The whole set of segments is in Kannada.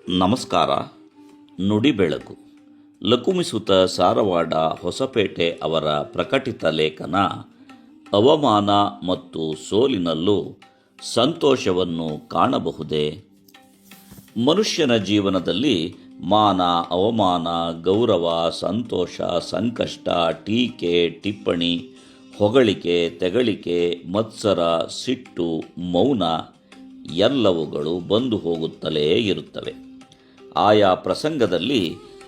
ನಮಸ್ಕಾರ. ನುಡಿ ಬೆಳಕು ಲಕುಮಿಸುತ ಸಾರವಾಡ ಹೊಸಪೇಟೆ ಅವರ ಪ್ರಕಟಿತ ಲೇಖನ ಅವಮಾನ ಮತ್ತು ಸೋಲಿನಲ್ಲೂ ಸಂತೋಷವನ್ನು ಕಾಣಬಹುದೇ? ಮನುಷ್ಯನ ಜೀವನದಲ್ಲಿ ಮಾನ, ಅವಮಾನ, ಗೌರವ, ಸಂತೋಷ, ಸಂಕಷ್ಟ, ಟೀಕೆ, ಟಿಪ್ಪಣಿ, ಹೊಗಳಿಕೆ, ತೆಗಳಿಕೆ, ಮತ್ಸರ, ಸಿಟ್ಟು, ಮೌನ ಎಲ್ಲವುಗಳು ಬಂದು ಹೋಗುತ್ತಲೇ ಇರುತ್ತವೆ. ಆಯಾ ಪ್ರಸಂಗದಲ್ಲಿ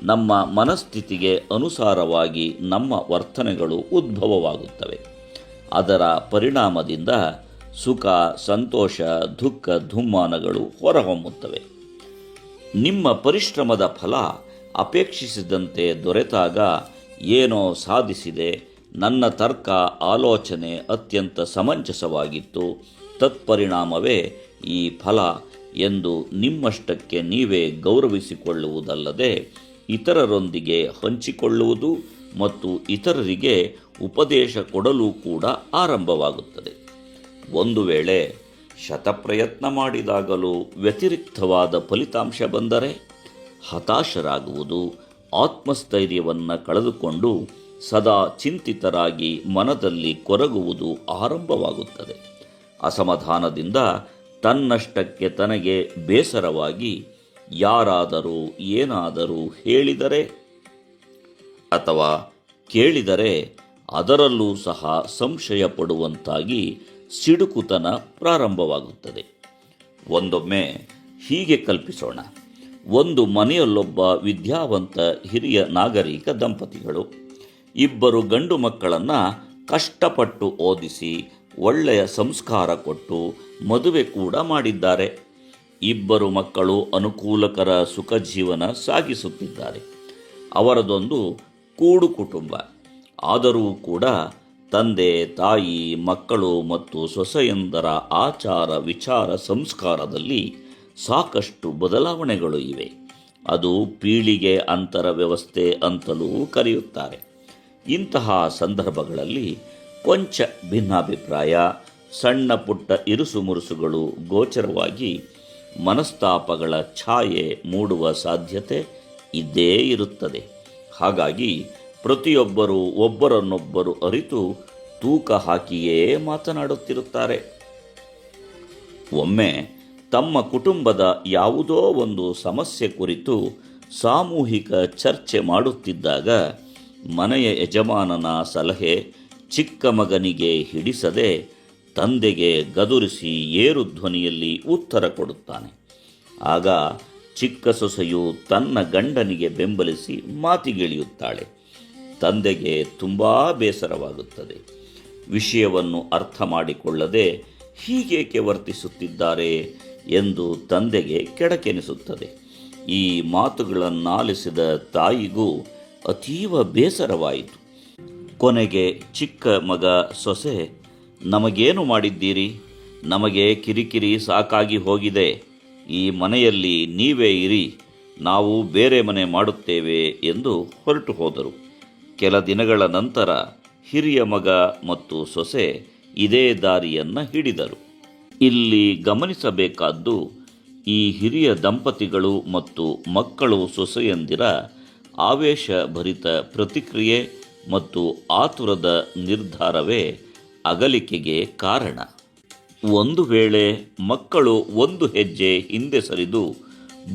ನಮ್ಮ ಮನಸ್ಥಿತಿಗೆ ಅನುಸಾರವಾಗಿ ನಮ್ಮ ವರ್ತನೆಗಳು ಉದ್ಭವವಾಗುತ್ತವೆ. ಅದರ ಪರಿಣಾಮದಿಂದ ಸುಖ, ಸಂತೋಷ, ದುಃಖ, ದುಮ್ಮಾನಗಳು ಹೊರಹೊಮ್ಮುತ್ತವೆ. ನಿಮ್ಮ ಪರಿಶ್ರಮದ ಫಲ ಅಪೇಕ್ಷಿಸಿದಂತೆ ದೊರೆತಾಗ ಏನೋ ಸಾಧಿಸಿದೆ, ನನ್ನ ತರ್ಕ, ಆಲೋಚನೆ ಅತ್ಯಂತ ಸಮಂಜಸವಾಗಿತ್ತು, ತತ್ಪರಿಣಾಮವೇ ಈ ಫಲ ಎಂದು ನಿಮ್ಮಷ್ಟಕ್ಕೆ ನೀವೇ ಗೌರವಿಸಿಕೊಳ್ಳುವುದಲ್ಲದೆ ಇತರರೊಂದಿಗೆ ಹಂಚಿಕೊಳ್ಳುವುದು ಮತ್ತು ಇತರರಿಗೆ ಉಪದೇಶ ಕೊಡಲು ಕೂಡ ಆರಂಭವಾಗುತ್ತದೆ. ಒಂದು ವೇಳೆ ಶತಪ್ರಯತ್ನ ಮಾಡಿದಾಗಲೂ ವ್ಯತಿರಿಕ್ತವಾದ ಫಲಿತಾಂಶ ಬಂದರೆ ಹತಾಶರಾಗುವುದು, ಆತ್ಮಸ್ಥೈರ್ಯವನ್ನು ಕಳೆದುಕೊಂಡು ಸದಾ ಚಿಂತಿತರಾಗಿ ಮನದಲ್ಲಿ ಕೊರಗುವುದು ಆರಂಭವಾಗುತ್ತದೆ. ಅಸಮಾಧಾನದಿಂದ ತನ್ನಷ್ಟಕ್ಕೆ ತನಗೆ ಬೇಸರವಾಗಿ ಯಾರಾದರೂ ಏನಾದರೂ ಹೇಳಿದರೆ ಅಥವಾ ಕೇಳಿದರೆ ಅದರಲ್ಲೂ ಸಹ ಸಂಶಯ ಪಡುವಂತಾಗಿ ಸಿಡುಕುತನ ಪ್ರಾರಂಭವಾಗುತ್ತದೆ. ಒಂದೊಮ್ಮೆ ಹೀಗೆ ಕಲ್ಪಿಸೋಣ. ಒಂದು ಮನೆಯಲ್ಲೊಬ್ಬ ವಿದ್ಯಾವಂತ ಹಿರಿಯ ನಾಗರಿಕ ದಂಪತಿಗಳು ಇಬ್ಬರು ಗಂಡು ಮಕ್ಕಳನ್ನು ಕಷ್ಟಪಟ್ಟು ಓದಿಸಿ ಒಳ್ಳೆಯ ಸಂಸ್ಕಾರ ಕೊಟ್ಟು ಮದುವೆ ಕೂಡ ಮಾಡಿದ್ದಾರೆ. ಇಬ್ಬರು ಮಕ್ಕಳು ಅನುಕೂಲಕರ ಸುಖ ಜೀವನ ಸಾಗಿಸುತ್ತಿದ್ದಾರೆ. ಅವರದೊಂದು ಕೂಡು ಕುಟುಂಬ. ಆದರೂ ಕೂಡ ತಂದೆ, ತಾಯಿ, ಮಕ್ಕಳು ಮತ್ತು ಸೊಸೆಯಂದರ ಆಚಾರ, ವಿಚಾರ, ಸಂಸ್ಕಾರದಲ್ಲಿ ಸಾಕಷ್ಟು ಬದಲಾವಣೆಗಳು ಇವೆ. ಅದು ಪೀಳಿಗೆ ಅಂತರ ವ್ಯವಸ್ಥೆ ಅಂತಲೂ ಕರೆಯುತ್ತಾರೆ. ಇಂತಹ ಸಂದರ್ಭಗಳಲ್ಲಿ ಕೊಂಚ ಭಿನ್ನಾಭಿಪ್ರಾಯ, ಸಣ್ಣ ಪುಟ್ಟ ಇರುಸುಮುರುಸುಗಳು ಗೋಚರವಾಗಿ ಮನಸ್ತಾಪಗಳ ಛಾಯೆ ಮೂಡುವ ಸಾಧ್ಯತೆ ಇದ್ದೇ ಇರುತ್ತದೆ. ಹಾಗಾಗಿ ಪ್ರತಿಯೊಬ್ಬರೂ ಒಬ್ಬರನ್ನೊಬ್ಬರು ಅರಿತು ತೂಕ ಹಾಕಿಯೇ ಮಾತನಾಡುತ್ತಿರುತ್ತಾರೆ. ಒಮ್ಮೆ ತಮ್ಮ ಕುಟುಂಬದ ಯಾವುದೋ ಒಂದು ಸಮಸ್ಯೆ ಕುರಿತು ಸಾಮೂಹಿಕ ಚರ್ಚೆ ಮಾಡುತ್ತಿದ್ದಾಗ ಮನೆಯ ಯಜಮಾನನ ಸಲಹೆ ಚಿಕ್ಕ ಮಗನಿಗೆ ಹಿಡಿಸದೆ ತಂದೆಗೆ ಗದುರಿಸಿ ಏರು ಧ್ವನಿಯಲ್ಲಿ ಉತ್ತರ ಕೊಡುತ್ತಾನೆ. ಆಗ ಚಿಕ್ಕ ಸೊಸೆಯು ತನ್ನ ಗಂಡನಿಗೆ ಬೆಂಬಲಿಸಿ ಮಾತಿಗಿಳಿಯುತ್ತಾಳೆ. ತಂದೆಗೆ ತುಂಬ ಬೇಸರವಾಗುತ್ತದೆ. ವಿಷಯವನ್ನು ಅರ್ಥ ಮಾಡಿಕೊಳ್ಳದೆ ಹೀಗೇಕೆ ವರ್ತಿಸುತ್ತಿದ್ದಾರೆ ಎಂದು ತಂದೆಗೆ ಕೆಡಕೆನಿಸುತ್ತದೆ. ಈ ಮಾತುಗಳನ್ನಾಲಿಸಿದ ತಾಯಿಗೂ ಅತೀವ ಬೇಸರವಾಯಿತು. ಕೊನೆಗೆ ಚಿಕ್ಕ ಮಗ ಸೊಸೆ, ನಮಗೇನು ಮಾಡಿದ್ದೀರಿ? ನಮಗೆ ಕಿರಿಕಿರಿ ಸಾಕಾಗಿ ಹೋಗಿದೆ. ಈ ಮನೆಯಲ್ಲಿ ನೀವೇ ಇರಿ, ನಾವು ಬೇರೆ ಮನೆ ಮಾಡುತ್ತೇವೆ ಎಂದು ಹೊರಟು ಹೋದರು. ಕೆಲ ದಿನಗಳ ನಂತರ ಹಿರಿಯ ಮಗ ಮತ್ತು ಸೊಸೆ ಇದೇ ದಾರಿಯನ್ನು ಹಿಡಿದರು. ಇಲ್ಲಿ ಗಮನಿಸಬೇಕಾದ್ದು ಈ ಹಿರಿಯ ದಂಪತಿಗಳು ಮತ್ತು ಮಕ್ಕಳು ಸೊಸೆಯಂದಿರ ಆವೇಶಭರಿತ ಪ್ರತಿಕ್ರಿಯೆ ಮತ್ತು ಆತುರದ ನಿರ್ಧಾರವೇ ಅಗಲಿಕೆಗೆ ಕಾರಣ. ಒಂದು ವೇಳೆ ಮಕ್ಕಳು ಒಂದು ಹೆಜ್ಜೆ ಹಿಂದೆ ಸರಿದು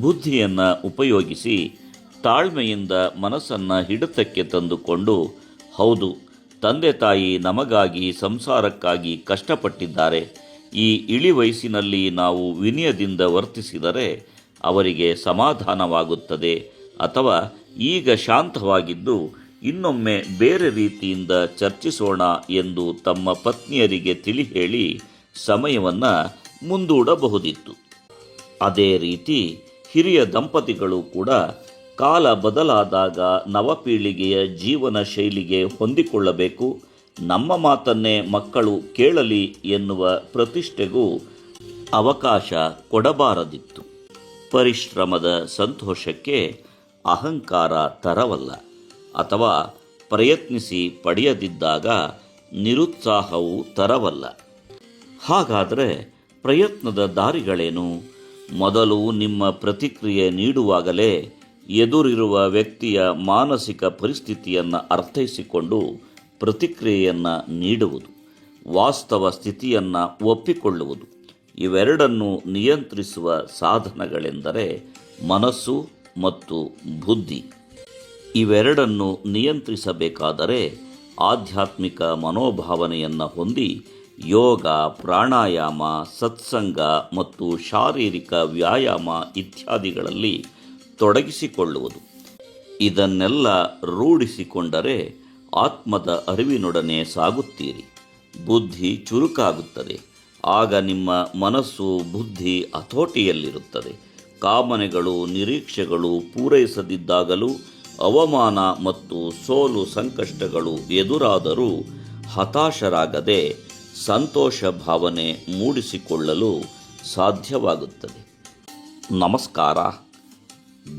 ಬುದ್ಧಿಯನ್ನು ಉಪಯೋಗಿಸಿ ತಾಳ್ಮೆಯಿಂದ ಮನಸ್ಸನ್ನು ಹಿಡಿತಕ್ಕೆ ತಂದುಕೊಂಡು, ಹೌದು, ತಂದೆ ತಾಯಿ ನಮಗಾಗಿ ಸಂಸಾರಕ್ಕಾಗಿ ಕಷ್ಟಪಟ್ಟಿದ್ದಾರೆ, ಈ ಇಳಿ ವಯಸ್ಸಿನಲ್ಲಿ ನಾವು ವಿನಯದಿಂದ ವರ್ತಿಸಿದರೆ ಅವರಿಗೆ ಸಮಾಧಾನವಾಗುತ್ತದೆ, ಅಥವಾ ಈಗ ಶಾಂತವಾಗಿದ್ದು ಇನ್ನೊಮ್ಮೆ ಬೇರೆ ರೀತಿಯಿಂದ ಚರ್ಚಿಸೋಣ ಎಂದು ತಮ್ಮ ಪತ್ನಿಯರಿಗೆ ತಿಳಿ ಹೇಳಿ ಸಮಯವನ್ನು ಮುಂದೂಡಬಹುದಿತ್ತು. ಅದೇ ರೀತಿ ಹಿರಿಯ ದಂಪತಿಗಳು ಕೂಡ ಕಾಲ ಬದಲಾದಾಗ ನವಪೀಳಿಗೆಯ ಜೀವನ ಶೈಲಿಗೆ ಹೊಂದಿಕೊಳ್ಳಬೇಕು, ನಮ್ಮ ಮಾತನ್ನೇ ಮಕ್ಕಳು ಕೇಳಲಿ ಎನ್ನುವ ಪ್ರತಿಷ್ಠೆಗೂ ಅವಕಾಶ ಕೊಡಬಾರದಿತ್ತು. ಪರಿಶ್ರಮದ ಸಂತೋಷಕ್ಕೆ ಅಹಂಕಾರ ತರವಲ್ಲ, ಅಥವಾ ಪ್ರಯತ್ನಿಸಿ ಪಡೆಯದಿದ್ದಾಗ ನಿರುತ್ಸಾಹವು ತರವಲ್ಲ. ಹಾಗಾದರೆ ಪ್ರಯತ್ನದ ದಾರಿಗಳೇನು? ಮೊದಲು ನಿಮ್ಮ ಪ್ರತಿಕ್ರಿಯೆ ನೀಡುವಾಗಲೇ ಎದುರಿರುವ ವ್ಯಕ್ತಿಯ ಮಾನಸಿಕ ಪರಿಸ್ಥಿತಿಯನ್ನು ಅರ್ಥೈಸಿಕೊಂಡು ಪ್ರತಿಕ್ರಿಯೆಯನ್ನು ನೀಡುವುದು, ವಾಸ್ತವ ಸ್ಥಿತಿಯನ್ನು ಒಪ್ಪಿಕೊಳ್ಳುವುದು. ಇವೆರಡನ್ನು ನಿಯಂತ್ರಿಸುವ ಸಾಧನಗಳೆಂದರೆ ಮನಸ್ಸು ಮತ್ತು ಬುದ್ಧಿ. ಇವೆರಡನ್ನು ನಿಯಂತ್ರಿಸಬೇಕಾದರೆ ಆಧ್ಯಾತ್ಮಿಕ ಮನೋಭಾವನೆಯನ್ನು ಹೊಂದಿ ಯೋಗ, ಪ್ರಾಣಾಯಾಮ, ಸತ್ಸಂಗ ಮತ್ತು ಶಾರೀರಿಕ ವ್ಯಾಯಾಮ ಇತ್ಯಾದಿಗಳಲ್ಲಿ ತೊಡಗಿಸಿಕೊಳ್ಳುವುದು. ಇದನ್ನೆಲ್ಲ ರೂಢಿಸಿಕೊಂಡರೆ ಆತ್ಮದ ಅರಿವಿನೊಡನೆ ಸಾಗುತ್ತೀರಿ. ಬುದ್ಧಿ ಚುರುಕಾಗುತ್ತದೆ. ಆಗ ನಿಮ್ಮ ಮನಸ್ಸು, ಬುದ್ಧಿ ಹತೋಟಿಯಲ್ಲಿರುತ್ತದೆ. ಕಾಮನೆಗಳು, ನಿರೀಕ್ಷೆಗಳು ಪೂರೈಸದಿದ್ದಾಗಲೂ, ಅವಮಾನ ಮತ್ತು ಸೋಲು ಸಂಕಷ್ಟಗಳು ಎದುರಾದರೂ ಹತಾಶರಾಗದೆ ಸಂತೋಷ ಭಾವನೆ ಮೂಡಿಸಿಕೊಳ್ಳಲು ಸಾಧ್ಯವಾಗುತ್ತದೆ. ನಮಸ್ಕಾರ.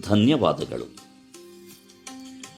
ಧನ್ಯವಾದಗಳು.